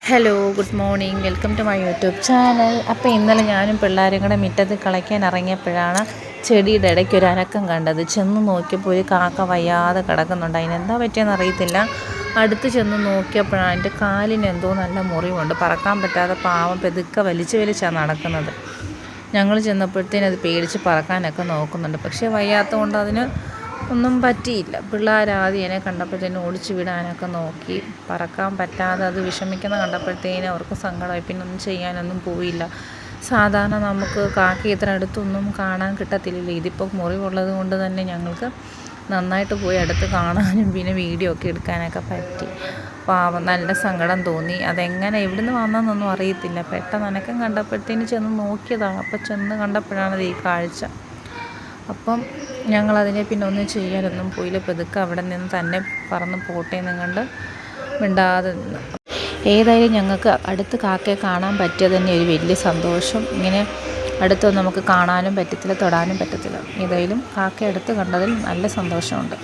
Hello good morning welcome to my YouTube channel. അപ്പോൾ ഇന്നലെ ഞാനും പിള്ളേരും കൂടെ മുറ്റത്ത് കളിക്കാൻ ഇറങ്ങിയപ്പോഴാണ് ചെടിയുടെ ഇടയ്ക്ക് ഒരു അനക്കം കണ്ടത്. ചെന്ന് നോക്കിയപ്പോൾ ഒരു കാക്ക വയ്യാതെ കിടക്കുന്നുണ്ട്. അതിനെന്താ പറ്റിയെന്ന് അറിയത്തില്ല. അടുത്ത് ചെന്ന് നോക്കിയപ്പോഴാണ് അതിൻ്റെ കാലിന് എന്തോ നല്ല മുറിവുണ്ട്. പറക്കാൻ പറ്റാതെ പാവം പെതുക്കെ വലിച്ചാണ് നടക്കുന്നത്. ഞങ്ങൾ ചെന്നപ്പോഴത്തേനും അത് പേടിച്ച് പറക്കാനൊക്കെ നോക്കുന്നുണ്ട്. പക്ഷേ വയ്യാത്തതുകൊണ്ട് അതിന് ഒന്നും പറ്റിയില്ല. പിള്ളേരാദ്യം അതിനെ കണ്ടപ്പോഴത്തേനും ഓടിച്ചു വിടാനൊക്കെ നോക്കി. പറക്കാൻ പറ്റാതെ അത് വിഷമിക്കുന്ന കണ്ടപ്പോഴത്തേനും അവർക്ക് സങ്കടമായി. പിന്നെ ഒന്നും ചെയ്യാനൊന്നും പോയില്ല. സാധാരണ നമുക്ക് കാക്ക ഇത്ര അടുത്തൊന്നും കാണാൻ കിട്ടത്തില്ലല്ലോ. ഇതിപ്പോൾ മുറിവുള്ളത് കൊണ്ട് തന്നെ ഞങ്ങൾക്ക് നന്നായിട്ട് പോയി അടുത്ത് കാണാനും പിന്നെ വീഡിയോ ഒക്കെ എടുക്കാനൊക്കെ പറ്റി. പാവം, നല്ല സങ്കടം തോന്നി. അതെങ്ങനെ എവിടുന്ന് വന്നതെന്നൊന്നും അറിയത്തില്ല. പെട്ടെന്ന് അനക്കം കണ്ടപ്പോഴത്തേനും ചെന്ന് നോക്കിയതാണ്. അപ്പം ചെന്ന് കണ്ടപ്പോഴാണ് ഈ കാഴ്ച. അപ്പം ഞങ്ങളതിനെ പിന്നെ ഒന്നും ചെയ്യാനൊന്നും പോയില്ല. പെതുക്കെ അവിടെ നിന്ന് തന്നെ പറന്ന് പോട്ടെ എന്നും കണ്ട് മിണ്ടാതെ നിന്ന്. ഏതായാലും ഞങ്ങൾക്ക് അടുത്ത് കാക്കയെ കാണാൻ പറ്റിയത് തന്നെ ഒരു വലിയ സന്തോഷം. ഇങ്ങനെ അടുത്തൊന്നും നമുക്ക് കാണാനും പറ്റത്തില്ല, തൊടാനും പറ്റത്തില്ല. ഏതായാലും കാക്കയെ അടുത്ത് കണ്ടതിൽ നല്ല സന്തോഷമുണ്ട്.